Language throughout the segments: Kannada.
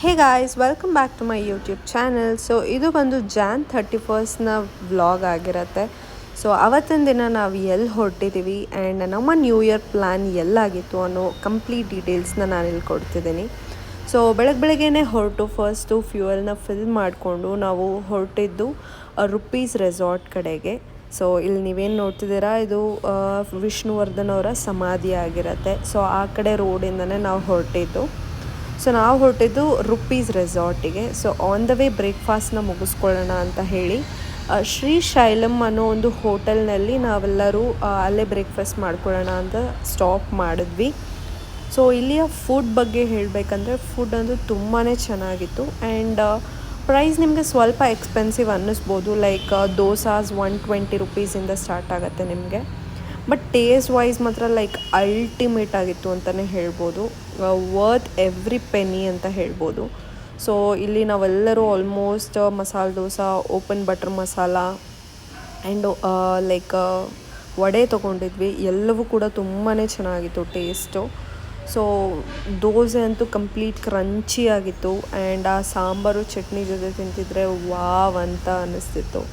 Hey guys, welcome back to my YouTube channel. So ಇದು ಬಂದು ಜಾನ್ 31st ವ್ಲಾಗ್ ಆಗಿರುತ್ತೆ. ಸೊ ಅವತ್ತಿನ ದಿನ ನಾವು ಎಲ್ಲಿ ಹೊರಟಿದ್ದೀವಿ ಆ್ಯಂಡ್ ನಮ್ಮ ನ್ಯೂ ಇಯರ್ ಪ್ಲ್ಯಾನ್ ಎಲ್ಲಾಗಿತ್ತು ಅನ್ನೋ ಕಂಪ್ಲೀಟ್ ಡೀಟೇಲ್ಸ್ನ ನಾನಿಲ್ಲಿ ಕೊಡ್ತಿದ್ದೀನಿ. ಸೊ ಬೆಳಗ್ಗೆನೇ ಹೊರಟು ಫಸ್ಟು ಫ್ಯೂಯಲ್ನ ಫಿಲ್ ಮಾಡಿಕೊಂಡು ನಾವು ಹೊರಟಿದ್ದು ರುಪೀಸ್ ರೆಸಾರ್ಟ್ ಕಡೆಗೆ. ಸೊ ಇಲ್ಲಿ ನೀವೇನು ನೋಡ್ತಿದ್ದೀರಾ, ಇದು ವಿಷ್ಣುವರ್ಧನ್ ಅವರ ಸಮಾಧಿ ಆಗಿರುತ್ತೆ. ಸೊ ಆ ಕಡೆ ರೋಡಿಂದನೇ ನಾವು ಹೊರಟಿದ್ದು. ಸೊ ನಾವು ಹೊರಟಿದ್ದು ರುಪೀಸ್ ರೆಸಾರ್ಟಿಗೆ. ಸೊ ಆನ್ ದ ವೇ ಬ್ರೇಕ್ಫಾಸ್ಟ್ನ ಮುಗಿಸ್ಕೊಳ್ಳೋಣ ಅಂತ ಹೇಳಿ ಶ್ರೀ ಶೈಲಮ್ ಅನ್ನೋ ಒಂದು ಹೋಟೆಲ್ನಲ್ಲಿ ನಾವೆಲ್ಲರೂ ಅಲ್ಲೇ ಬ್ರೇಕ್ಫಾಸ್ಟ್ ಮಾಡ್ಕೊಳ್ಳೋಣ ಅಂತ ಸ್ಟಾಪ್ ಮಾಡಿದ್ವಿ. ಸೊ ಇಲ್ಲಿಯ ಫುಡ್ ಬಗ್ಗೆ ಹೇಳಬೇಕಂದ್ರೆ ಫುಡ್ ಅಂತೂ ತುಂಬಾ ಚೆನ್ನಾಗಿತ್ತು. ಆ್ಯಂಡ್ ಪ್ರೈಸ್ ನಿಮಗೆ ಸ್ವಲ್ಪ ಎಕ್ಸ್ಪೆನ್ಸಿವ್ ಅನ್ನಿಸ್ಬೋದು. ಲೈಕ್ ದೋಸಾಸ್ 120 ರುಪೀಸಿಂದ ಸ್ಟಾರ್ಟ್ ಆಗುತ್ತೆ ನಿಮಗೆ. ಬಟ್ ಟೇಸ್ಟ್ ವೈಸ್ ಮಾತ್ರ ಲೈಕ್ ಅಲ್ಟಿಮೇಟ್ ಆಗಿತ್ತು ಅಂತಲೇ ಹೇಳ್ಬೋದು. ವರ್ತ್ ಎವ್ರಿ ಪೆನಿ ಅಂತ ಹೇಳ್ಬೋದು. ಸೊ ಇಲ್ಲಿ ನಾವೆಲ್ಲರೂ almost masala dosa, open butter masala and like vada ತೊಗೊಂಡಿದ್ವಿ. ಎಲ್ಲವೂ ಕೂಡ ತುಂಬಾ ಚೆನ್ನಾಗಿತ್ತು ಟೇಸ್ಟು. ಸೊ ದೋಸೆ ಅಂತೂ ಕಂಪ್ಲೀಟ್ ಕ್ರಂಚಿ ಆಗಿತ್ತು. ಆ್ಯಂಡ್ ಆ ಸಾಂಬಾರು ಚಟ್ನಿ ಜೊತೆ ತಿಂತಿದ್ರೆ ವಾವ್ ಅಂತ ಅನ್ನಿಸ್ತಿತ್ತು.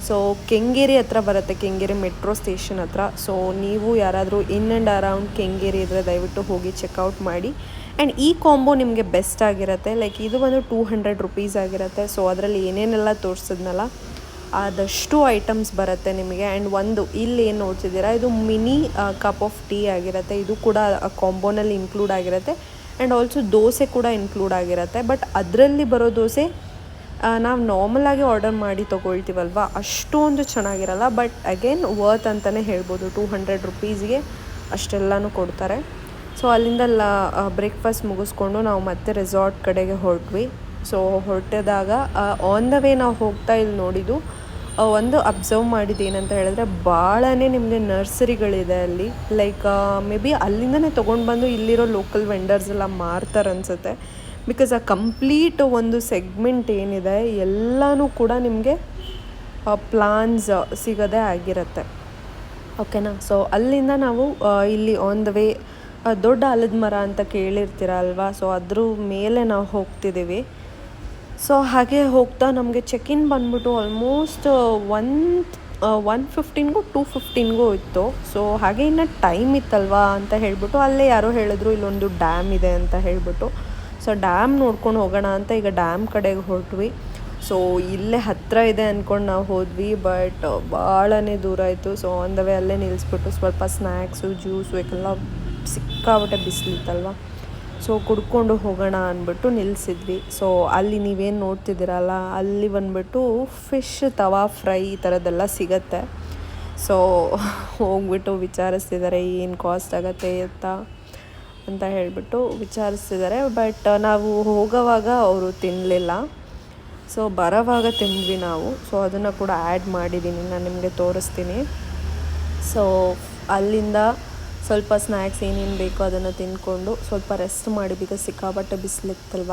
ಸೊ ಕೆಂಗೇರಿ ಹತ್ರ ಬರುತ್ತೆ, ಕೆಂಗೇರಿ ಮೆಟ್ರೋ ಸ್ಟೇಷನ್ ಹತ್ರ. ಸೊ ನೀವು ಯಾರಾದರೂ ಇನ್ ಆ್ಯಂಡ್ ಅರೌಂಡ್ ಕೆಂಗೇರಿ ಇದ್ದರೆ ದಯವಿಟ್ಟು ಹೋಗಿ ಚೆಕ್ಔಟ್ ಮಾಡಿ. ಆ್ಯಂಡ್ ಈ ಕಾಂಬೋ ನಿಮಗೆ ಬೆಸ್ಟ್ ಆಗಿರುತ್ತೆ. ಲೈಕ್ ಇದು ಬಂದು 200 ರುಪೀಸ್ ಆಗಿರುತ್ತೆ. ಸೊ ಅದರಲ್ಲಿ ಏನೇನೆಲ್ಲ ತೋರಿಸಿದ್ನಲ್ಲ ಆದಷ್ಟು ಐಟಮ್ಸ್ ಬರುತ್ತೆ ನಿಮಗೆ. ಆ್ಯಂಡ್ ಒಂದು ಇಲ್ಲಿ ಏನು ನೋಡ್ತಿದ್ದೀರಾ, ಇದು ಮಿನಿ ಕಪ್ ಆಫ್ ಟೀ ಆಗಿರುತ್ತೆ. ಇದು ಕೂಡ ಕಾಂಬೋನಲ್ಲಿ ಇನ್ಕ್ಲೂಡ್ ಆಗಿರುತ್ತೆ. ಆ್ಯಂಡ್ ಆಲ್ಸೋ ದೋಸೆ ಕೂಡ ಇನ್ಕ್ಲೂಡ್ ಆಗಿರುತ್ತೆ. ಬಟ್ ಅದರಲ್ಲಿ ಬರೋ ದೋಸೆ ನಾವು ನಾರ್ಮಲಾಗಿ ಆರ್ಡರ್ ಮಾಡಿ ತೊಗೊಳ್ತೀವಲ್ವ, ಅಷ್ಟೊಂದು ಚೆನ್ನಾಗಿರಲ್ಲ. ಬಟ್ ಅಗೇನ್ ವರ್ತ್ ಅಂತಲೇ ಹೇಳ್ಬೋದು. 200 ರುಪೀಸ್ಗೆ ಅಷ್ಟೆಲ್ಲನೂ ಕೊಡ್ತಾರೆ. ಸೊ ಅಲ್ಲಿಂದ ಬ್ರೇಕ್ಫಾಸ್ಟ್ ಮುಗಿಸ್ಕೊಂಡು ನಾವು ಮತ್ತೆ ರೆಸಾರ್ಟ್ ಕಡೆಗೆ ಹೊರಟ್ವಿ. ಸೊ ಹೊರಟಿದಾಗ ಆನ್ ದ ವೇ ನಾವು ಹೋಗ್ತಾ ಇಲ್ಲಿ ನೋಡಿದ್ದು ಒಂದು ಅಬ್ಸರ್ವ್ ಮಾಡಿದ್ದು ಏನಂತ ಹೇಳಿದ್ರೆ, ಭಾಳನೇ ನಿಮಗೆ ನರ್ಸರಿಗಳಿದೆ ಅಲ್ಲಿ. ಲೈಕ್ ಮೇ ಬಿ ಅಲ್ಲಿಂದನೇ ತೊಗೊಂಡು ಬಂದು ಇಲ್ಲಿರೋ ಲೋಕಲ್ ವೆಂಡರ್ಸ್ ಎಲ್ಲ ಮಾರ್ತಾರೆ ಅನಿಸುತ್ತೆ. ಬಿಕಾಸ್ ಆ ಕಂಪ್ಲೀಟ್ ಒಂದು ಸೆಗ್ಮೆಂಟ್ ಏನಿದೆ ಎಲ್ಲನೂ ಕೂಡ ನಿಮಗೆ ಪ್ಲಾನ್ಸ್ ಸಿಗೋದೇ ಆಗಿರುತ್ತೆ. ಓಕೆನಾ. ಸೊ ಅಲ್ಲಿಂದ ನಾವು ಇಲ್ಲಿ ಆನ್ ದ ವೇ ದೊಡ್ಡ ಆಲದ ಮರ ಅಂತ ಕೇಳಿರ್ತೀರ ಅಲ್ವಾ, ಸೊ ಅದ್ರ ಮೇಲೆ ನಾವು ಹೋಗ್ತಿದ್ದೀವಿ. ಸೊ ಹಾಗೆ ಹೋಗ್ತಾ ನಮಗೆ ಚೆಕ್-ಇನ್ ಬಂದ್ಬಿಟ್ಟು ಆಲ್ಮೋಸ್ಟ್ 1:15ಗೋ 2:15ಗೋ ಇತ್ತು. ಸೊ ಹಾಗೆ ಇನ್ನು ಟೈಮ್ ಇತ್ತಲ್ವಾ ಅಂತ ಹೇಳ್ಬಿಟ್ಟು ಅಲ್ಲೇ ಯಾರೋ ಹೇಳಿದ್ರು ಇಲ್ಲೊಂದು ಡ್ಯಾಮ್ ಇದೆ ಅಂತ ಹೇಳ್ಬಿಟ್ಟು. ಸೊ ಡ್ಯಾಮ್ ನೋಡ್ಕೊಂಡು ಹೋಗೋಣ ಅಂತ ಈಗ ಡ್ಯಾಮ್ ಕಡೆಗೆ ಹೊರಟ್ವಿ. ಸೊ ಇಲ್ಲೇ ಹತ್ತಿರ ಇದೆ ಅಂದ್ಕೊಂಡು ನಾವು ಹೋದ್ವಿ, ಬಟ್ ಭಾಳನೇ ದೂರ ಆಯಿತು. ಸೊ ಆನ್ ದ ವೇ ಅಲ್ಲೇ ನಿಲ್ಲಿಸ್ಬಿಟ್ಟು ಸ್ವಲ್ಪ ಸ್ನ್ಯಾಕ್ಸು, ಜ್ಯೂಸು ಎಲ್ಲ ಸಿಕ್ಕಾಬಟ್ಟೆ ಬಿಸಿಲಿತ್ತಲ್ವ, ಸೊ ಕುಡ್ಕೊಂಡು ಹೋಗೋಣ ಅಂದ್ಬಿಟ್ಟು ನಿಲ್ಲಿಸಿದ್ವಿ. ಸೊ ಅಲ್ಲಿ ನೀವೇನು ನೋಡ್ತಿದ್ದೀರಲ್ಲ, ಅಲ್ಲಿ ಬಂದುಬಿಟ್ಟು ಫಿಶ್ ತವಾ ಫ್ರೈ ಈ ಥರದ್ದೆಲ್ಲ ಸಿಗತ್ತೆ. ಸೊ ಹೋಗ್ಬಿಟ್ಟು ವಿಚಾರಿಸ್ತಿದ್ದಾರೆ ಏನು ಕಾಸ್ಟ್ ಆಗುತ್ತೆ ಅಂತ ಹೇಳಿಬಿಟ್ಟು ವಿಚಾರಿಸ್ತಿದ್ದಾರೆ. ಬಟ್ ನಾವು ಹೋಗೋವಾಗ ಅವರು ತಿನ್ನಲಿಲ್ಲ. ಸೊ ಬರೋವಾಗ ತಿಂದ್ವಿ ನಾವು. ಸೊ ಅದನ್ನು ಕೂಡ ಆ್ಯಡ್ ಮಾಡಿದ್ದೀನಿ, ನಾನು ನಿಮಗೆ ತೋರಿಸ್ತೀನಿ. ಸೊ ಅಲ್ಲಿಂದ ಸ್ವಲ್ಪ ಸ್ನ್ಯಾಕ್ಸ್ ಏನೇನು ಬೇಕೋ ಅದನ್ನು ತಿಂದ್ಕೊಂಡು ಸ್ವಲ್ಪ ರೆಸ್ಟ್ ಮಾಡಿ, ಬಿಕಾಸ್ ಸಿಕ್ಕಾಪಟ್ಟೆ ಬಿಸಿಲಿತ್ತಲ್ವ.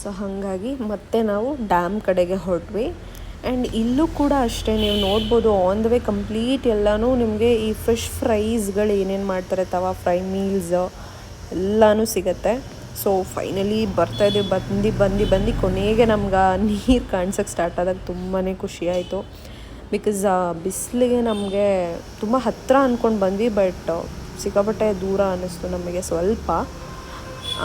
ಸೊ ಹಾಗಾಗಿ ಮತ್ತೆ ನಾವು ಡ್ಯಾಮ್ ಕಡೆಗೆ ಹೊರಟ್ವಿ. ಆ್ಯಂಡ್ ಇಲ್ಲೂ ಕೂಡ ಅಷ್ಟೇ ನೀವು ನೋಡ್ಬೋದು, ಆನ್ ದ ವೇ ಕಂಪ್ಲೀಟ್ ಎಲ್ಲನೂ ನಿಮಗೆ ಈ ಫಿಶ್ ಫ್ರೈಸ್ಗಳು ಏನೇನು ಮಾಡ್ತಾರೆ, ತವಾ ಫ್ರೈ ಮೀಲ್ಸ್ ಎಲ್ಲನೂ ಸಿಗುತ್ತೆ. ಸೊ ಫೈನಲಿ ಬರ್ತಾಯಿದ್ದೀವಿ. ಬಂದು ಕೊನೆಗೆ ನಮ್ಗೆ ನೀರು ಕಾಣ್ಸೋಕ್ಕೆ ಸ್ಟಾರ್ಟ್ ಆದಾಗ ತುಂಬಾ ಖುಷಿಯಾಯಿತು. ಬಿಕಾಸ್ ಬಿಸಿಲಿಗೆ ನಮಗೆ ತುಂಬ ಹತ್ತಿರ ಅಂದ್ಕೊಂಡು ಬಂದ್ವಿ, ಬಟ್ ಸಿಕ್ಕಾಪಟ್ಟೆ ದೂರ ಅನ್ನಿಸ್ತು ನಮಗೆ ಸ್ವಲ್ಪ.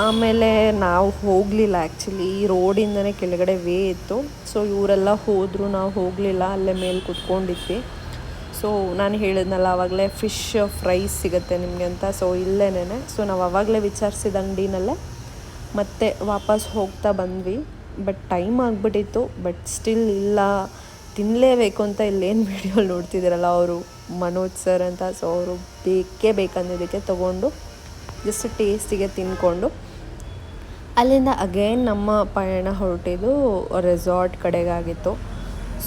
ಆಮೇಲೆ ನಾವು ಹೋಗಲಿಲ್ಲ, ಆ್ಯಕ್ಚುಲಿ ಈ ರೋಡಿಂದನೇ ಕೆಳಗಡೆ ವೇ ಇತ್ತು. ಸೊ ಇವರೆಲ್ಲ ಹೋದರು, ನಾವು ಹೋಗಲಿಲ್ಲ, ಅಲ್ಲೇ ಮೇಲೆ ಕೂತ್ಕೊಂಡಿದ್ವಿ. ಸೊ ನಾನು ಹೇಳಿದ್ನಲ್ಲ ಆವಾಗಲೇ ಫಿಶ್ ಫ್ರೈಸ್ ಸಿಗುತ್ತೆ ನಿಮಗೆ ಅಂತ. ಸೊ ಇಲ್ಲೇನೆ. ಸೊ ನಾವು ಆವಾಗಲೇ ವಿಚಾರಿಸಿದ ಅಂಗಡಿನಲ್ಲೇ ಮತ್ತೆ ವಾಪಸ್ ಹೋಗ್ತಾ ಬಂದ್ವಿ. ಬಟ್ ಟೈಮ್ ಆಗಿಬಿಟ್ಟಿತ್ತು. ಬಟ್ ಸ್ಟಿಲ್ ಇಲ್ಲ, ತಿನ್ನಲೇಬೇಕು ಅಂತ ಇಲ್ಲೇನು ವಿಡಿಯೋ ನೋಡ್ತಿದ್ದೀರಲ್ಲ ಅವರು ಮನೋಜ್ ಸರ್ ಅಂತ. ಸೊ ಅವರು ಬೇಕಂದಿದ್ದಕ್ಕೆ ತೊಗೊಂಡು ಜಸ್ಟ್ ಟೇಸ್ಟಿಗೆ ತಿಂದ್ಕೊಂಡು ಅಲ್ಲಿಂದ ಅಗೇನ್ ನಮ್ಮ ಪಯಣ ಹೊರಟಿದ್ದು ರೆಸಾರ್ಟ್ ಕಡೆಗಾಗಿತ್ತು.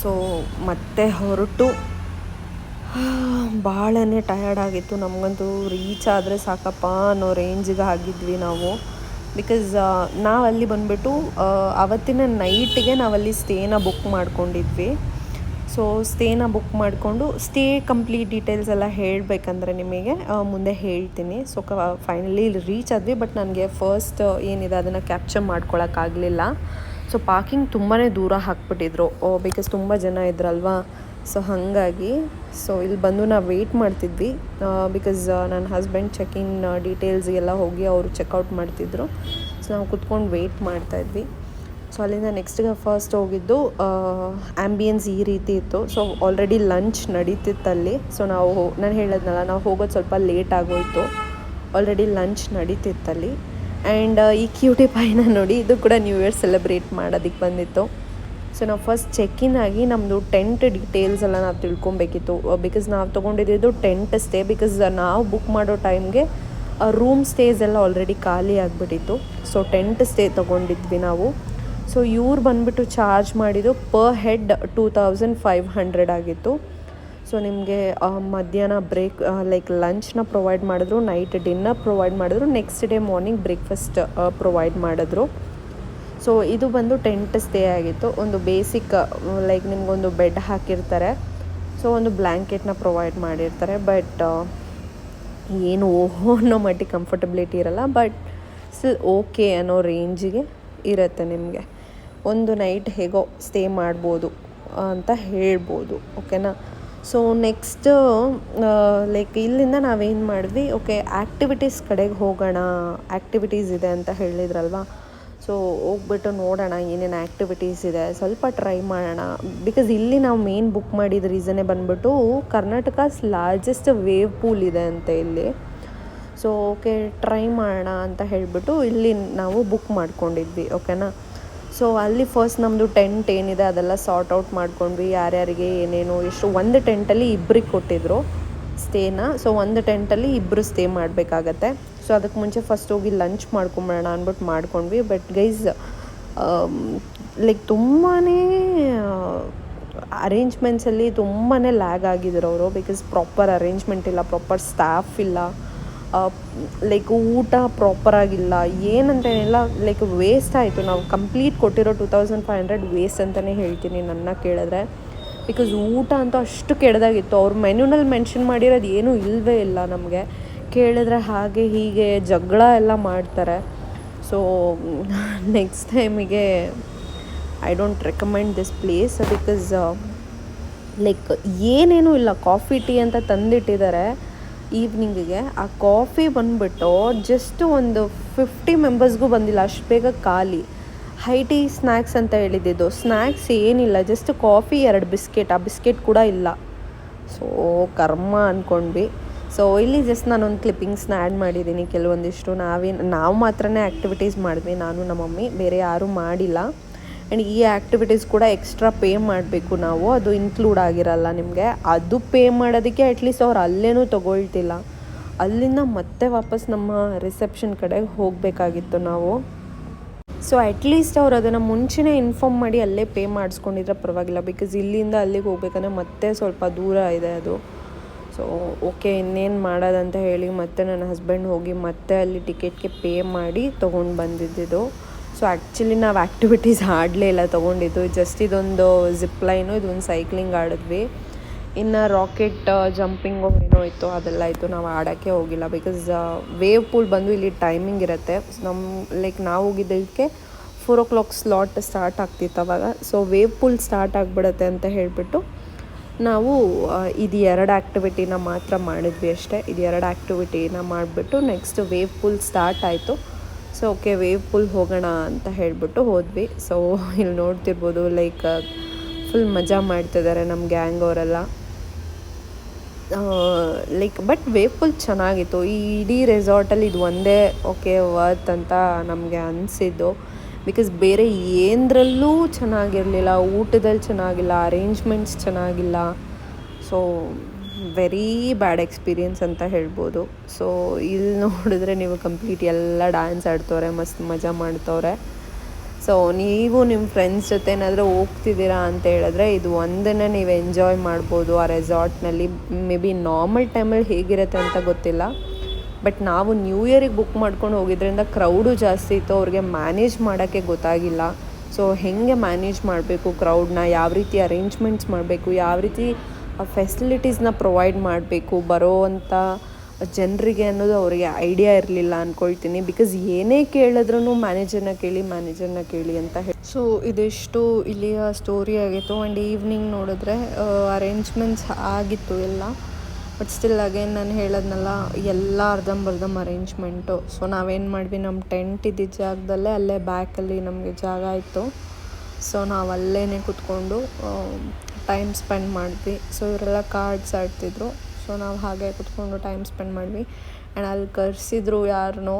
ಸೊ ಮತ್ತೆ ಹೊರಟು ಭಾಳನೇ ಟಯರ್ಡ್ ಆಗಿತ್ತು ನಮಗಂತೂ. ರೀಚ್ ಆದರೆ ಸಾಕಪ್ಪ ಅನ್ನೋ ರೇಂಜಿಗೆ ಆಗಿದ್ವಿ ನಾವು. ಬಿಕಾಸ್ ನಾವಲ್ಲಿ ಬಂದುಬಿಟ್ಟು ಆವತ್ತಿನ ನೈಟಿಗೆ ನಾವಲ್ಲಿ ಸ್ಟೇನ ಬುಕ್ ಮಾಡ್ಕೊಂಡಿದ್ವಿ. ಸೊ ಸ್ಟೇನ ಬುಕ್ ಮಾಡಿಕೊಂಡು ಸ್ಟೇ ಕಂಪ್ಲೀಟ್ ಡೀಟೇಲ್ಸ್ ಎಲ್ಲ ಹೇಳಬೇಕಂದ್ರೆ ನಿಮಗೆ ಮುಂದೆ ಹೇಳ್ತೀನಿ. ಸೊ ಫೈನಲಿ ಇಲ್ಲಿ ರೀಚ್ ಆದ್ವಿ. ಬಟ್ ನನಗೆ ಫಸ್ಟ್ ಏನಿದೆ ಅದನ್ನು ಕ್ಯಾಪ್ಚರ್ ಮಾಡ್ಕೊಳಕ್ಕಾಗಲಿಲ್ಲ. ಸೊ ಪಾರ್ಕಿಂಗ್ ತುಂಬಾ ದೂರ ಹಾಕ್ಬಿಟ್ಟಿದ್ರು ಬಿಕಾಸ್ ತುಂಬ ಜನ ಇದ್ರಲ್ವಾ. ಸೊ ಹಾಗಾಗಿ ಸೊ ಇಲ್ಲಿ ಬಂದು ನಾವು ವೆಯ್ಟ್ ಮಾಡ್ತಿದ್ವಿ ಬಿಕಾಸ್ ನನ್ನ ಹಸ್ಬೆಂಡ್ ಚೆಕಿನ್ ಡೀಟೇಲ್ಸ್ಗೆಲ್ಲ ಹೋಗಿ ಅವರು ಚೆಕ್ಔಟ್ ಮಾಡ್ತಿದ್ರು. ಸೊ ನಾವು ಕುತ್ಕೊಂಡು ವೆಯ್ಟ್ ಮಾಡ್ತಾಯಿದ್ವಿ. ಸೊ ಅಲ್ಲಿಂದ ನೆಕ್ಸ್ಟ್ಗೆ ಫಸ್ಟ್ ಹೋಗಿದ್ದು ಆ್ಯಂಬಿಯನ್ಸ್ ಈ ರೀತಿ ಇತ್ತು. ಸೊ ಆಲ್ರೆಡಿ ಲಂಚ್ ನಡೀತಿತ್ತಲ್ಲಿ. ಸೊ ನಾನು ಹೇಳಿದ್ನಲ್ಲ, ನಾವು ಹೋಗೋದು ಸ್ವಲ್ಪ ಲೇಟ್ ಆಗೋಯಿತು. ಆಲ್ರೆಡಿ ಲಂಚ್ ನಡೀತಿತ್ತಲ್ಲಿ. ಆ್ಯಂಡ್ ಈ ಕ್ಯೂಟಿ ಪೈನ ನೋಡಿ, ಇದು ಕೂಡ ನ್ಯೂ ಇಯರ್ ಸೆಲೆಬ್ರೇಟ್ ಮಾಡೋದಕ್ಕೆ ಬಂದಿತ್ತು. ಸೊ ನಾವು ಫಸ್ಟ್ ಚೆಕ್ಇನ್ ಆಗಿ ನಮ್ಮದು ಟೆಂಟ್ ಡೀಟೇಲ್ಸ್ ಎಲ್ಲ ನಾವು ತಿಳ್ಕೊಬೇಕಿತ್ತು. ಬಿಕಾಸ್ ನಾವು ತೊಗೊಂಡಿದ್ದು ಟೆಂಟ್ ಸ್ಟೇ. ಬಿಕಾಸ್ ನಾವು ಬುಕ್ ಮಾಡೋ ಟೈಮ್ಗೆ ರೂಮ್ ಸ್ಟೇಸ್ ಎಲ್ಲ ಆಲ್ರೆಡಿ ಖಾಲಿ ಆಗಿಬಿಟ್ಟಿತ್ತು. ಸೊ ಟೆಂಟ್ ಸ್ಟೇ ತೊಗೊಂಡಿದ್ವಿ ನಾವು. ಸೊ ಇವ್ರು ಬಂದುಬಿಟ್ಟು ಚಾರ್ಜ್ ಮಾಡಿದ್ದು ಪರ್ ಹೆಡ್ 2500 ಆಗಿತ್ತು. ಸೊ ನಿಮಗೆ ಮಧ್ಯಾಹ್ನ ಬ್ರೇಕ್ ಲೈಕ್ ಲಂಚ್ನ ಪ್ರೊವೈಡ್ ಮಾಡಿದ್ರು, ನೈಟ್ ಡಿನ್ನರ್ ಪ್ರೊವೈಡ್ ಮಾಡಿದ್ರು, next day morning breakfast provide ಮಾಡಿದ್ರು. ಸೊ ಇದು ಬಂದು ಟೆಂಟ್ ಸ್ಟೇ ಆಗಿತ್ತು. ಒಂದು ಬೇಸಿಕ್ ಲೈಕ್ ನಿಮಗೊಂದು ಬೆಡ್ ಹಾಕಿರ್ತಾರೆ. ಸೊ ಒಂದು ಬ್ಲ್ಯಾಂಕೆಟ್ನ ಪ್ರೊವೈಡ್ ಮಾಡಿರ್ತಾರೆ. ಬಟ್ ಏನು ಅನ್ನೋ ಮಟ್ಟಿಗೆ ಕಂಫರ್ಟಬಿಲಿಟಿ ಇರಲ್ಲ. ಬಟ್ ಸ್ಟಿಲ್ ಓಕೆ ಅನ್ನೋ ರೇಂಜಿಗೆ ಇರುತ್ತೆ. ನಿಮಗೆ ಒಂದು ನೈಟ್ ಹೇಗೋ ಸ್ಟೇ ಮಾಡ್ಬೋದು ಅಂತ ಹೇಳ್ಬೋದು. ಓಕೆನಾ. ಸೊ ನೆಕ್ಸ್ಟ್ ಲೈಕ್ ಇಲ್ಲಿಂದ ನಾವೇನು ಮಾಡಿದ್ವಿ, ಓಕೆ ಆ್ಯಕ್ಟಿವಿಟೀಸ್ ಕಡೆಗೆ ಹೋಗೋಣ, ಆ್ಯಕ್ಟಿವಿಟೀಸ್ ಇದೆ ಅಂತ ಹೇಳಿದ್ರಲ್ವ. ಸೊ ಹೋಗ್ಬಿಟ್ಟು ನೋಡೋಣ ಏನೇನು ಆ್ಯಕ್ಟಿವಿಟೀಸ್ ಇದೆ, ಸ್ವಲ್ಪ ಟ್ರೈ ಮಾಡೋಣ. ಬಿಕಾಸ್ ಇಲ್ಲಿ ನಾವು ಮೇನ್ ಬುಕ್ ಮಾಡಿದ ರೀಸನ್ನೇ ಬಂದ್ಬಿಟ್ಟು ಕರ್ನಾಟಕಸ್ ಲಾರ್ಜೆಸ್ಟ್ ವೇವ್ ಪೂಲ್ ಇದೆ ಅಂತ ಇಲ್ಲಿ. ಸೊ ಓಕೆ ಟ್ರೈ ಮಾಡೋಣ ಅಂತ ಹೇಳಿಬಿಟ್ಟು ಇಲ್ಲಿ ನಾವು ಬುಕ್ ಮಾಡ್ಕೊಂಡಿದ್ವಿ. ಓಕೆನಾ. ಸೊ ಅಲ್ಲಿ ಫಸ್ಟ್ ನಮ್ಮದು ಟೆಂಟ್ ಏನಿದೆ ಅದೆಲ್ಲ ಸಾರ್ಟ್ ಔಟ್ ಮಾಡ್ಕೊಂಡ್ವಿ. ಯಾರ್ಯಾರಿಗೆ ಏನೇನು ಎಷ್ಟು, ಒಂದು ಟೆಂಟಲ್ಲಿ ಇಬ್ಬರಿಗೆ ಕೊಟ್ಟಿದ್ರು ಸ್ಟೇನ. ಸೊ ಒಂದು ಟೆಂಟಲ್ಲಿ ಇಬ್ಬರು ಸ್ಟೇ ಮಾಡಬೇಕಾಗತ್ತೆ. ಸೊ ಅದಕ್ಕೆ ಮುಂಚೆ ಫಸ್ಟ್ ಹೋಗಿ ಲಂಚ್ ಮಾಡ್ಕೊಂಬಿಡೋಣ ಅಂದ್ಬಿಟ್ಟು ಮಾಡ್ಕೊಂಡ್ವಿ. ಬಟ್ ಗೈಸ್ ಲೈಕ್ ತುಂಬಾ ಅರೇಂಜ್ಮೆಂಟ್ಸಲ್ಲಿ ತುಂಬಾ ಲ್ಯಾಗ್ ಆಗಿದ್ರು ಅವರು. ಬಿಕಾಸ್ ಪ್ರಾಪರ್ ಅರೇಂಜ್ಮೆಂಟ್ ಇಲ್ಲ, ಪ್ರಾಪರ್ ಸ್ಟಾಫ್ ಇಲ್ಲ, ಲೈಕ್ ಊಟ ಪ್ರಾಪರಾಗಿಲ್ಲ, ಏನಂತೇನಿಲ್ಲ. ಲೈಕ್ ವೇಸ್ಟ್ ಆಯಿತು. ನಾವು ಕಂಪ್ಲೀಟ್ ಕೊಟ್ಟಿರೋ 2500 ವೇಸ್ಟ್ ಅಂತಲೇ ಹೇಳ್ತೀನಿ ನನ್ನ ಕೇಳಿದ್ರೆ. ಬಿಕಾಸ್ ಊಟ ಅಂತೂ ಅಷ್ಟು ಕೆಡ್ದಾಗಿತ್ತು. ಅವ್ರು ಮೆನ್ಯೂನಲ್ಲಿ ಮೆನ್ಷನ್ ಮಾಡಿರೋದು ಏನೂ ಇಲ್ಲವೇ ಇಲ್ಲ. ನಮಗೆ ಕೇಳಿದ್ರೆ ಹಾಗೆ ಹೀಗೆ ಜಗಳ ಎಲ್ಲ ಮಾಡ್ತಾರೆ. ಸೊ ನೆಕ್ಸ್ಟ್ ಟೈಮಿಗೆ I don't recommend this place. Because like ಏನೇನೂ ಇಲ್ಲ. ಕಾಫಿ ಟೀ ಅಂತ ತಂದಿಟ್ಟಿದ್ದಾರೆ ಈವ್ನಿಂಗಿಗೆ. ಆ ಕಾಫಿ ಬಂದುಬಿಟ್ಟು ಜಸ್ಟ್ ಒಂದು 50 ಮೆಂಬರ್ಸ್ಗೂ ಬಂದಿಲ್ಲ, ಅಷ್ಟು ಬೇಗ ಖಾಲಿ. ಹೈ ಟೀ ಸ್ನ್ಯಾಕ್ಸ್ ಅಂತ ಹೇಳಿದ್ದು, ಸ್ನ್ಯಾಕ್ಸ್ ಏನಿಲ್ಲ, ಜಸ್ಟ್ ಕಾಫಿ 2 ಬಿಸ್ಕೆಟ್, ಆ ಬಿಸ್ಕೆಟ್ ಕೂಡ ಇಲ್ಲ. ಸೊ ಕರ್ಮ ಅಂದ್ಕೊಂಡ್ವಿ. ಸೊ ಇಲ್ಲಿ ಜಸ್ಟ್ ನಾನೊಂದು ಕ್ಲಿಪ್ಪಿಂಗ್ಸ್ನ ಆ್ಯಡ್ ಮಾಡಿದ್ದೀನಿ ಕೆಲವೊಂದಿಷ್ಟು. ನಾವು ಮಾತ್ರನೇ ಆ್ಯಕ್ಟಿವಿಟೀಸ್ ಮಾಡಿದ್ವಿ, ನಾನು ನಮ್ಮ ಮಮ್ಮಿ, ಬೇರೆ ಯಾರೂ ಮಾಡಿಲ್ಲ. ಆ್ಯಂಡ್ ಈ ಆ್ಯಕ್ಟಿವಿಟೀಸ್ ಕೂಡ ಎಕ್ಸ್ಟ್ರಾ ಪೇ ಮಾಡಬೇಕು ನಾವು, ಅದು ಇನ್ಕ್ಲೂಡ್ ಆಗಿರಲ್ಲ ನಿಮಗೆ. ಅದು ಪೇ ಮಾಡೋದಕ್ಕೆ ಅಟ್ಲೀಸ್ಟ್ ಅವ್ರು ಅಲ್ಲೇನೂ ತೊಗೊಳ್ತಿಲ್ಲ. ಅಲ್ಲಿಂದ ಮತ್ತೆ ವಾಪಸ್ ನಮ್ಮ ರಿಸೆಪ್ಷನ್ ಕಡೆಗೆ ಹೋಗಬೇಕಾಗಿತ್ತು ನಾವು. ಸೊ ಅಟ್ಲೀಸ್ಟ್ ಅವ್ರು ಅದನ್ನು ಮುಂಚೆನೇ ಇನ್ಫಾರ್ಮ್ ಮಾಡಿ ಅಲ್ಲೇ ಪೇ ಮಾಡಿಸ್ಕೊಂಡಿದ್ರೆ ಪರವಾಗಿಲ್ಲ. ಬಿಕಾಸ್ ಇಲ್ಲಿಂದ ಅಲ್ಲಿಗೆ ಹೋಗ್ಬೇಕಂದ್ರೆ ಮತ್ತೆ ಸ್ವಲ್ಪ ದೂರ ಇದೆ ಅದು. ಸೊ ಓಕೆ ಇನ್ನೇನು ಮಾಡೋದಂತ ಹೇಳಿ ಮತ್ತೆ ನನ್ನ ಹಸ್ಬೆಂಡ್ ಹೋಗಿ ಮತ್ತೆ ಅಲ್ಲಿ ಟಿಕೆಟ್ಗೆ ಪೇ ಮಾಡಿ ತೊಗೊಂಡು ಬಂದಿದ್ದು. ಸೊ ಆ್ಯಕ್ಚುಲಿ ನಾವು ಆ್ಯಕ್ಟಿವಿಟೀಸ್ ಆಡಲೇ ಇಲ್ಲ ತೊಗೊಂಡಿದ್ದು. ಜಸ್ಟ್ ಇದೊಂದು ಜಿಪ್ ಲೈನು, ಇದೊಂದು ಸೈಕ್ಲಿಂಗ್ ಆಡಿದ್ವಿ. ಇನ್ನು ರಾಕೆಟ್ ಜಂಪಿಂಗು ಏನೋ ಇತ್ತು, ಅದೆಲ್ಲ ಇತ್ತು. ನಾವು ಆಡೋಕ್ಕೆ ಹೋಗಿಲ್ಲ. ಬಿಕಾಸ್ ವೇವ್ ಪೂಲ್ ಬಂದು ಇಲ್ಲಿ ಟೈಮಿಂಗ್ ಇರುತ್ತೆ. ಲೈಕ್ ನಾವು ಹೋಗಿದ್ದಕ್ಕೆ 4 o'clock ಸ್ಲಾಟ್ ಸ್ಟಾರ್ಟ್ ಆಗ್ತಿತ್ತು ಅವಾಗ. ಸೊ ವೇವ್ ಪೂಲ್ ಸ್ಟಾರ್ಟ್ ಆಗಿಬಿಡುತ್ತೆ ಅಂತ ಹೇಳಿಬಿಟ್ಟು ನಾವು ಇದು 2 ಆ್ಯಕ್ಟಿವಿಟಿನ ಮಾತ್ರ ಮಾಡಿದ್ವಿ ಅಷ್ಟೇ. ಇದು 2 ಆ್ಯಕ್ಟಿವಿಟಿನ ಮಾಡಿಬಿಟ್ಟು ನೆಕ್ಸ್ಟ್ ವೇವ್ ಪೂಲ್ ಸ್ಟಾರ್ಟ್ ಆಯಿತು. ಸೊ ಓಕೆ ವೇವ್ ಪೂಲ್ ಹೋಗೋಣ ಅಂತ ಹೇಳಿಬಿಟ್ಟು ಹೋದ್ವಿ. ಸೊ ಇಲ್ಲಿ ನೋಡ್ತಿರ್ಬೋದು ಲೈಕ್ ಫುಲ್ ಮಜಾ ಮಾಡ್ತಿದ್ದಾರೆ ನಮ್ಮ ಗ್ಯಾಂಗ್ ಅವರೆಲ್ಲ. ಲೈಕ್ ಬಟ್ ವೇವ್ ಪೂಲ್ ಚೆನ್ನಾಗಿತ್ತು. ಈ ಇಡೀ ರೆಸಾರ್ಟಲ್ಲಿ ಇದು ಒಂದೇ ಓಕೆ ವರ್ತ್ ಅಂತ ನಮಗೆ ಅನಿಸಿದ್ದು. ಬಿಕಾಸ್ ಬೇರೆ ಏನರಲ್ಲೂ ಚೆನ್ನಾಗಿರಲಿಲ್ಲ, ಊಟದಲ್ಲಿ ಚೆನ್ನಾಗಿಲ್ಲ, ಅರೇಂಜ್ಮೆಂಟ್ಸ್ ಚೆನ್ನಾಗಿಲ್ಲ. ಸೊ ವೆರಿ ಬ್ಯಾಡ್ ಎಕ್ಸ್ಪೀರಿಯನ್ಸ್ ಅಂತ ಹೇಳ್ಬೋದು. ಸೊ ಇಲ್ಲಿ ನೋಡಿದ್ರೆ ನೀವು ಕಂಪ್ಲೀಟ್ ಎಲ್ಲ ಡ್ಯಾನ್ಸ್ ಆಡ್ತವ್ರೆ, ಮಸ್ತ್ ಮಜಾ ಮಾಡ್ತವ್ರೆ. ಸೊ ನೀವು ನಿಮ್ಮ ಫ್ರೆಂಡ್ಸ್ ಜೊತೆ ಏನಾದರೂ ಹೋಗ್ತಿದ್ದೀರಾ ಅಂತ ಹೇಳಿದ್ರೆ ಇದು ಒಂದನ್ನು ನೀವು ಎಂಜಾಯ್ ಮಾಡ್ಬೋದು ಆ ರೆಸಾರ್ಟ್ನಲ್ಲಿ. ಮೇ ಬಿ ನಾರ್ಮಲ್ ಟೈಮಲ್ಲಿ ಹೇಗಿರುತ್ತೆ ಅಂತ ಗೊತ್ತಿಲ್ಲ. ಬಟ್ ನಾವು ನ್ಯೂ ಇಯರಿಗೆ ಬುಕ್ ಮಾಡ್ಕೊಂಡು ಹೋಗಿದ್ರಿಂದ ಕ್ರೌಡು ಜಾಸ್ತಿ ಇತ್ತು, ಅವ್ರಿಗೆ ಮ್ಯಾನೇಜ್ ಮಾಡೋಕ್ಕೆ ಗೊತ್ತಾಗಿಲ್ಲ. ಸೊ ಹೇಗೆ ಮ್ಯಾನೇಜ್ ಮಾಡಬೇಕು ಕ್ರೌಡ್ನ, ಯಾವ ರೀತಿ ಅರೇಂಜ್ಮೆಂಟ್ಸ್ ಮಾಡಬೇಕು, ಯಾವ ರೀತಿ ಫೆಸಿಲಿಟೀಸ್ನ ಪ್ರೊವೈಡ್ ಮಾಡಬೇಕು ಬರೋವಂಥ ಜನರಿಗೆ ಅನ್ನೋದು ಅವರಿಗೆ ಐಡಿಯಾ ಇರಲಿಲ್ಲ ಅಂದ್ಕೊಳ್ತೀನಿ. ಬಿಕಾಸ್ ಏನೇ ಕೇಳಿದ್ರೂ ಮ್ಯಾನೇಜರ್ನ ಕೇಳಿ ಅಂತ ಹೇಳಿ. ಸೊ ಇದಿಷ್ಟು ಇಲ್ಲಿಯ ಸ್ಟೋರಿ ಆಗಿತ್ತು. ಆ್ಯಂಡ್ ಈವ್ನಿಂಗ್ ನೋಡಿದ್ರೆ ಅರೇಂಜ್ಮೆಂಟ್ಸ್ ಆಗಿತ್ತು ಎಲ್ಲ. ಬಟ್ ಸ್ಟಿಲ್ ಅಗೇನ್ ನಾನು ಹೇಳೋದ್ನಲ್ಲ, ಎಲ್ಲ ಅರ್ಧಂಬರ್ಧಂ ಅರೇಂಜ್ಮೆಂಟು. ಸೊ ನಾವೇನು ಮಾಡಿದ್ವಿ, ನಮ್ಮ ಟೆಂಟ್ ಇದ್ದಿದ್ದ ಜಾಗದಲ್ಲೇ ಅಲ್ಲೇ ಬ್ಯಾಕಲ್ಲಿ ನಮಗೆ ಜಾಗ ಇತ್ತು. ಸೊ ನಾವು ಅಲ್ಲೇ ಕೂತ್ಕೊಂಡು ಟೈಮ್ ಸ್ಪೆಂಡ್ ಮಾಡಿದ್ವಿ. ಸೊ ಇವರೆಲ್ಲ ಕಾರ್ಡ್ಸ್ ಆಡ್ತಿದ್ರು. ಸೊ ನಾವು ಹಾಗೆ ಕೂತ್ಕೊಂಡು ಟೈಮ್ ಸ್ಪೆಂಡ್ ಮಾಡಿದ್ವಿ. ಆ್ಯಂಡ್ ಅಲ್ಲಿ ಕರೆಸಿದ್ರು ಯಾರನ್ನೋ,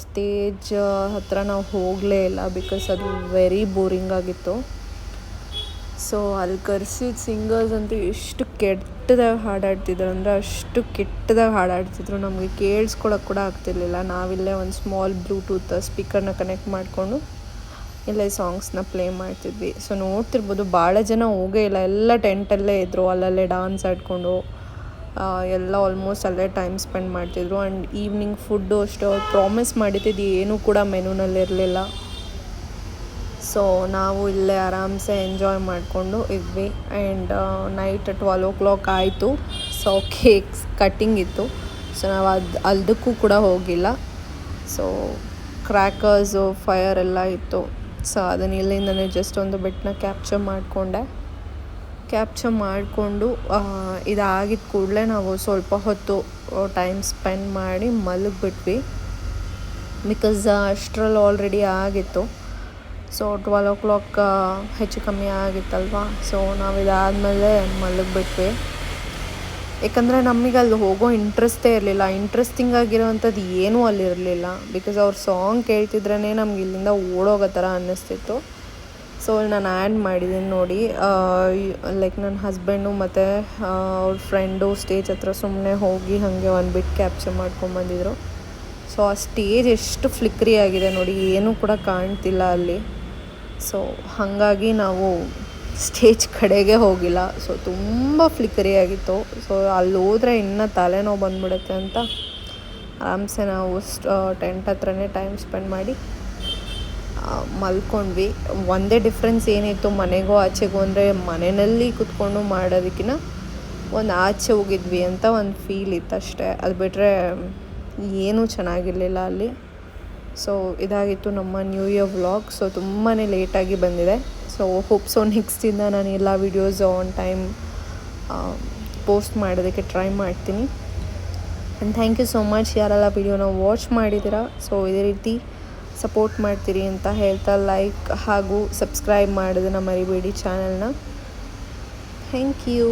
ಸ್ಟೇಜ್ ಹತ್ರ ನಾವು ಹೋಗಲೇ ಇಲ್ಲ ಬಿಕಾಸ್ ಅದು ವೆರಿ ಬೋರಿಂಗ್ ಆಗಿತ್ತು. ಸೊ ಅಲ್ಲಿ ಕರೆಸಿದ ಸಿಂಗರ್ಸ್ ಅಂತೂ ಎಷ್ಟು ಕೆಟ್ಟದಾಗಿ ಹಾಡಾಡ್ತಿದ್ರು ಅಂದರೆ ಅಷ್ಟು ಕೆಟ್ಟದಾಗಿ ಹಾಡಾಡ್ತಿದ್ರು, ನಮಗೆ ಕೇಳಿಸ್ಕೊಳಕ್ಕೆ ಕೂಡ ಆಗ್ತಿರ್ಲಿಲ್ಲ. ನಾವಿಲ್ಲೇ ಒಂದು ಸ್ಮಾಲ್ ಬ್ಲೂಟೂತ್ ಸ್ಪೀಕರ್ನ ಕನೆಕ್ಟ್ ಮಾಡಿಕೊಂಡು ಇಲ್ಲೇ ಸಾಂಗ್ಸ್ನ ಪ್ಲೇ ಮಾಡ್ತಿದ್ವಿ. ಸೊ ನೋಡ್ತಿರ್ಬೋದು ಭಾಳ ಜನ ಹೋಗೇ ಇಲ್ಲ, ಎಲ್ಲ ಟೆಂಟಲ್ಲೇ ಇದ್ದರು, ಅಲ್ಲಲ್ಲೇ ಡಾನ್ಸ್ ಆಡಿಕೊಂಡು ಎಲ್ಲ ಆಲ್ಮೋಸ್ಟ್ ಅಲ್ಲೇ ಟೈಮ್ ಸ್ಪೆಂಡ್ ಮಾಡ್ತಿದ್ರು. ಆ್ಯಂಡ್ ಈವ್ನಿಂಗ್ ಫುಡ್ಡು ಅಷ್ಟೇ ಅವ್ರು ಪ್ರಾಮಿಸ್ ಮಾಡಿದ್ದು ಏನೂ ಕೂಡ ಮೆನುನಲ್ಲಿರಲಿಲ್ಲ. ಸೊ ನಾವು ಇಲ್ಲೇ ಆರಾಮ್ಸೆ ಎಂಜಾಯ್ ಮಾಡಿಕೊಂಡು ಇದ್ವಿ. ಆ್ಯಂಡ್ ನೈಟ್ 12 o'clock ಆಯಿತು. ಸೊ ಕೇಕ್ಸ್ ಕಟ್ಟಿಂಗ್ ಇತ್ತು. ಸೊ ನಾವು ಅದಕ್ಕೂ ಕೂಡ ಹೋಗಿಲ್ಲ. ಸೊ ಕ್ರ್ಯಾಕರ್ಸು ಫೈರ್ ಎಲ್ಲ ಇತ್ತು. ಸೊ ಅದನ್ನ ಇಲ್ಲಿಂದನೇ ಜಸ್ಟ್ ಒಂದು ಬಿಟ್ಟನ್ನ ಕ್ಯಾಪ್ಚರ್ ಮಾಡಿಕೊಂಡು ಇದಾಗಿದ್ದ ಕೂಡಲೇ ನಾವು ಸ್ವಲ್ಪ ಹೊತ್ತು ಟೈಮ್ ಸ್ಪೆಂಡ್ ಮಾಡಿ ಮಲಗಿಬಿಟ್ವಿ. ಬಿಕಾಸ್ ಅಷ್ಟರಲ್ಲಿ ಆಲ್ರೆಡಿ ಆಗಿತ್ತು. ಸೊ 12 o'clock ಹೆಚ್ಚು ಕಮ್ಮಿ ಆಗಿತ್ತಲ್ವ. ಸೊ ನಾವು ಇದಾದಮೇಲೆ ಮಲಗಿಬಿಟ್ವಿ. ಏಕೆಂದರೆ ನಮಗೆ ಅಲ್ಲಿ ಹೋಗೋ ಇಂಟ್ರೆಸ್ಟೇ ಇರಲಿಲ್ಲ. ಇಂಟ್ರೆಸ್ಟಿಂಗ್ ಆಗಿರೋವಂಥದ್ದು ಏನೂ ಅಲ್ಲಿರಲಿಲ್ಲ. ಬಿಕಾಸ್ ಅವ್ರ ಸಾಂಗ್ ಕೇಳ್ತಿದ್ರೇ ನಮ್ಗೆ ಇಲ್ಲಿಂದ ಓಡೋಗೋ ಥರ ಅನ್ನಿಸ್ತಿತ್ತು. ಸೊ ನಾನು ಆ್ಯಡ್ ಮಾಡಿದ್ದೀನಿ ನೋಡಿ, ಲೈಕ್ ನನ್ನ ಹಸ್ಬೆಂಡು ಮತ್ತು ಅವ್ರ ಫ್ರೆಂಡು ಸ್ಟೇಜ್ ಹತ್ರ ಸುಮ್ಮನೆ ಹೋಗಿ ಹಾಗೆ ಒಂದು ಬಿಟ್ ಕ್ಯಾಪ್ಚರ್ ಮಾಡ್ಕೊಂಬಂದಿದ್ರು. ಸೊ ಆ ಸ್ಟೇಜ್ ಎಷ್ಟು ಫ್ಲಿಕ್ರಿ ಆಗಿದೆ ನೋಡಿ, ಏನೂ ಕೂಡ ಕಾಣ್ತಿಲ್ಲ ಅಲ್ಲಿ. ಸೊ ಹಾಗಾಗಿ ನಾವು ಸ್ಟೇಜ್ ಕಡೆಗೆ ಹೋಗಿಲ್ಲ. ಸೊ ತುಂಬ ಫ್ಲಿಕರಿ ಆಗಿತ್ತು. ಸೊ ಅಲ್ಲಿ ಹೋದರೆ ಇನ್ನೂ ತಲೆನೋವು ಬಂದುಬಿಡುತ್ತೆ ಅಂತ ಆರಾಮ್ಸೆ ನಾವು ಟೆಂಟ್ ಹತ್ರನೇ ಟೈಮ್ ಸ್ಪೆಂಡ್ ಮಾಡಿ ಮಲ್ಕೊಂಡ್ವಿ. ಒಂದೇ ಡಿಫ್ರೆನ್ಸ್ ಏನಿತ್ತು ಮನೆಗೂ ಆಚೆಗೂ ಅಂದರೆ, ಮನೆಯಲ್ಲಿ ಕೂತ್ಕೊಂಡು ಮಾಡೋದಕ್ಕಿಂತ ಒಂದು ಆಚೆ ಹೋಗಿದ್ವಿ ಅಂತ ಒಂದು ಫೀಲ್ ಇತ್ತು ಅಷ್ಟೇ. ಅದು ಬಿಟ್ಟರೆ ಏನೂ ಚೆನ್ನಾಗಿರಲಿಲ್ಲ ಅಲ್ಲಿ. ಸೊ ಇದಾಗಿತ್ತು ನಮ್ಮ ನ್ಯೂ ಇಯರ್ ವ್ಲಾಗ್. ಸೊ ತುಂಬಾ ಲೇಟಾಗಿ ಬಂದಿದೆ. ಸೊ ಹೋಪ್ ಸೊ ನೆಕ್ಸ್ಟಿಂದ ನಾನು ಎಲ್ಲ ವೀಡಿಯೋಸ್ ಆನ್ ಟೈಮ್ ಪೋಸ್ಟ್ ಮಾಡೋದಕ್ಕೆ ಟ್ರೈ ಮಾಡ್ತೀನಿ. And thank you so much ಯಾರೆಲ್ಲ ವೀಡಿಯೋನ ವಾಚ್ ಮಾಡಿದ್ದೀರಾ. ಸೊ ಇದೇ ರೀತಿ ಸಪೋರ್ಟ್ ಮಾಡ್ತೀರಿ ಅಂತ ಹೇಳ್ತಾ ಲೈಕ್ ಹಾಗೂ ಸಬ್ಸ್ಕ್ರೈಬ್ ಮಾಡೋದನ್ನು ಮರಿಬೇಡಿ ಚಾನಲ್ನ. Thank you.